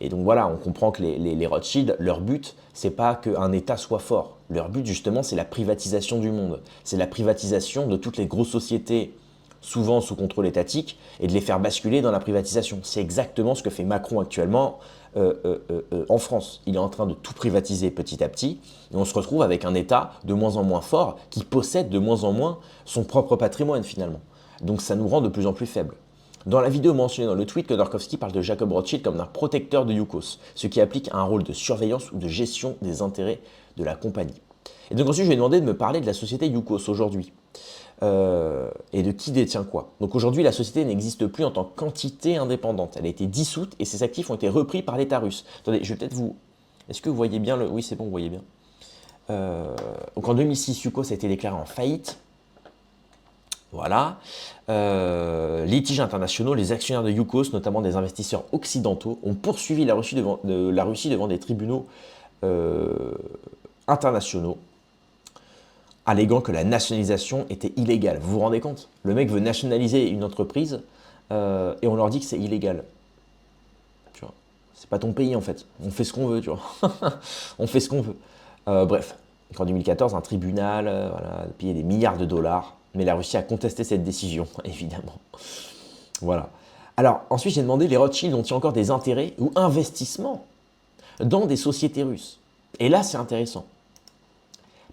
Et donc voilà, on comprend que les Rothschild, leur but, c'est pas qu'un État soit fort. Leur but, justement, c'est la privatisation du monde. C'est la privatisation de toutes les grosses sociétés, souvent sous contrôle étatique, et de les faire basculer dans la privatisation. C'est exactement ce que fait Macron actuellement en France. Il est en train de tout privatiser petit à petit, et on se retrouve avec un État de moins en moins fort, qui possède de moins en moins son propre patrimoine, finalement. Donc ça nous rend de plus en plus faibles. Dans la vidéo mentionnée dans le tweet, Khodorkovsky parle de Jacob Rothschild comme d'un protecteur de Yukos, ce qui applique un rôle de surveillance ou de gestion des intérêts de la compagnie. Et donc ensuite, je lui ai demandé de me parler de la société Yukos aujourd'hui. Et de qui détient quoi. Donc aujourd'hui, la société n'existe plus en tant qu'entité indépendante. Elle a été dissoute et ses actifs ont été repris par l'État russe. Attendez, je vais peut-être vous... Est-ce que vous voyez bien le... Oui, c'est bon, vous voyez bien. Donc en 2006, Yukos a été déclaré en faillite. Voilà. Litiges internationaux, les actionnaires de Yukos, notamment des investisseurs occidentaux, ont poursuivi la Russie devant des tribunaux internationaux, alléguant que la nationalisation était illégale. Vous vous rendez compte? Le mec veut nationaliser une entreprise et on leur dit que c'est illégal. Tu vois, c'est pas ton pays en fait. On fait ce qu'on veut, tu vois. On fait ce qu'on veut. Bref, en 2014, un tribunal voilà, a payé des milliards de dollars, mais la Russie a contesté cette décision, évidemment. Voilà. Alors, ensuite, j'ai demandé, les Rothschild ont-ils encore des intérêts ou investissements dans des sociétés russes? Et là, c'est intéressant.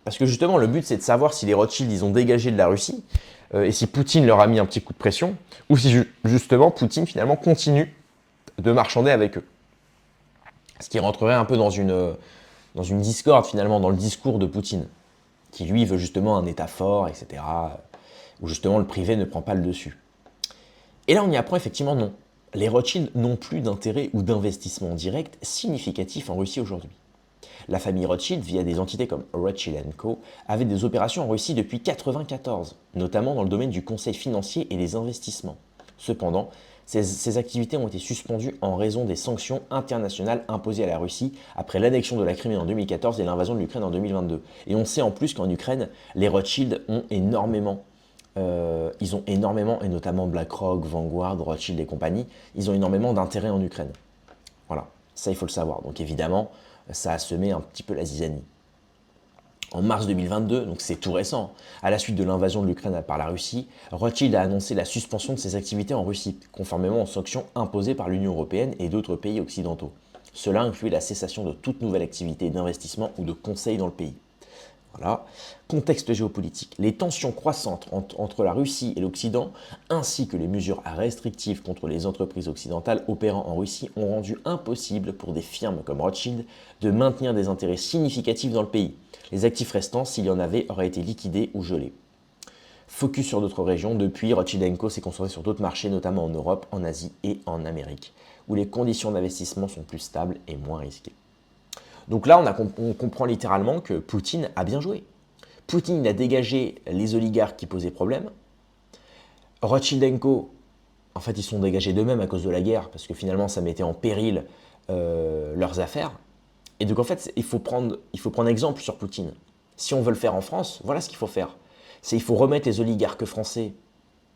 Parce que justement, le but, c'est de savoir si les Rothschild, ils ont dégagé de la Russie, et si Poutine leur a mis un petit coup de pression, ou si justement, Poutine, finalement, continue de marchander avec eux. Ce qui rentrerait un peu dans une discorde, finalement, dans le discours de Poutine, qui, lui, veut justement un État fort, etc., où justement, le privé ne prend pas le dessus. Et là, on y apprend effectivement non. Les Rothschild n'ont plus d'intérêt ou d'investissement direct significatif en Russie aujourd'hui. La famille Rothschild, via des entités comme Rothschild & Co, avait des opérations en Russie depuis 1994, notamment dans le domaine du conseil financier et des investissements. Cependant, ces activités ont été suspendues en raison des sanctions internationales imposées à la Russie après l'annexion de la Crimée en 2014 et l'invasion de l'Ukraine en 2022. Et on sait en plus qu'en Ukraine, les Rothschild ont énormément, et notamment BlackRock, Vanguard, Rothschild et compagnie, ils ont énormément d'intérêt en Ukraine. Voilà, ça il faut le savoir. Donc évidemment, ça a semé un petit peu la zizanie. En mars 2022, donc c'est tout récent, à la suite de l'invasion de l'Ukraine par la Russie, Rothschild a annoncé la suspension de ses activités en Russie, conformément aux sanctions imposées par l'Union européenne et d'autres pays occidentaux. Cela inclut la cessation de toute nouvelle activité d'investissement ou de conseil dans le pays. Voilà. Contexte géopolitique. Les tensions croissantes entre la Russie et l'Occident, ainsi que les mesures restrictives contre les entreprises occidentales opérant en Russie, ont rendu impossible pour des firmes comme Rothschild de maintenir des intérêts significatifs dans le pays. Les actifs restants, s'il y en avait, auraient été liquidés ou gelés. Focus sur d'autres régions, depuis, Rothschild & Co s'est concentré sur d'autres marchés, notamment en Europe, en Asie et en Amérique, où les conditions d'investissement sont plus stables et moins risquées. Donc là, on comprend littéralement que Poutine a bien joué. Poutine a dégagé les oligarques qui posaient problème. Rothschild & Co, en fait, ils sont dégagés d'eux-mêmes à cause de la guerre, parce que finalement, ça mettait en péril leurs affaires. Et donc, en fait, il faut prendre exemple sur Poutine. Si on veut le faire en France, voilà ce qu'il faut faire. Il faut remettre les oligarques français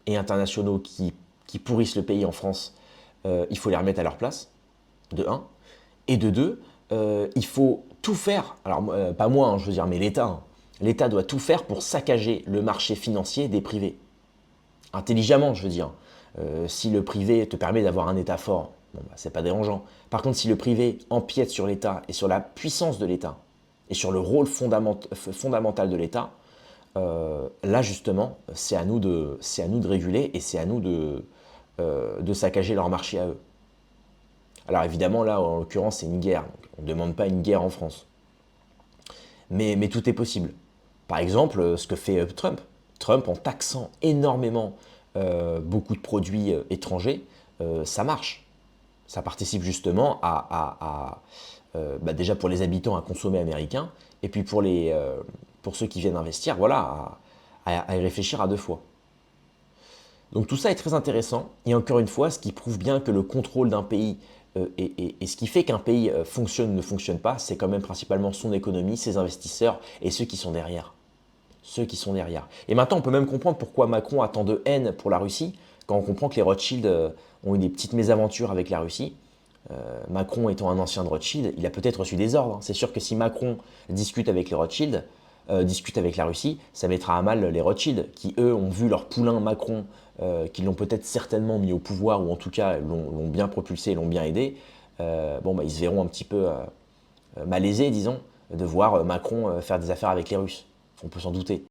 et internationaux qui pourrissent le pays en France, il faut les remettre à leur place, de un. Et de deux, il faut tout faire, alors pas moi, hein, je veux dire, mais l'État. Hein. L'État doit tout faire pour saccager le marché financier des privés. Intelligemment, je veux dire. Si le privé te permet d'avoir un État fort, bon, bah, c'est pas dérangeant. Par contre, si le privé empiète sur l'État et sur la puissance de l'État et sur le rôle fondamental de l'État, là justement, c'est à nous de réguler et c'est à nous de saccager leur marché à eux. Alors évidemment, là, en l'occurrence, c'est une guerre. Donc, on ne demande pas une guerre en France. Mais tout est possible. Par exemple, ce que fait Trump. Trump, en taxant énormément beaucoup de produits étrangers, ça marche. Ça participe justement déjà pour les habitants à consommer américain, et puis pour ceux qui viennent investir, voilà, à y réfléchir à deux fois. Donc tout ça est très intéressant, et encore une fois, ce qui prouve bien que le contrôle d'un pays et ce qui fait qu'un pays fonctionne ou ne fonctionne pas, c'est quand même principalement son économie, ses investisseurs et ceux qui sont derrière. Ceux qui sont derrière. Et maintenant, on peut même comprendre pourquoi Macron a tant de haine pour la Russie, quand on comprend que les Rothschild ont eu des petites mésaventures avec la Russie. Macron étant un ancien de Rothschild, il a peut-être reçu des ordres, hein. C'est sûr que si Macron discute avec les Rothschild, discute avec la Russie, ça mettra à mal les Rothschild, qui eux ont vu leur poulain Macron, qui l'ont peut-être certainement mis au pouvoir, ou en tout cas l'ont bien propulsé, l'ont bien aidé. Bon, bah, ils se verront un petit peu malaisés, disons, de voir Macron faire des affaires avec les Russes. On peut s'en douter.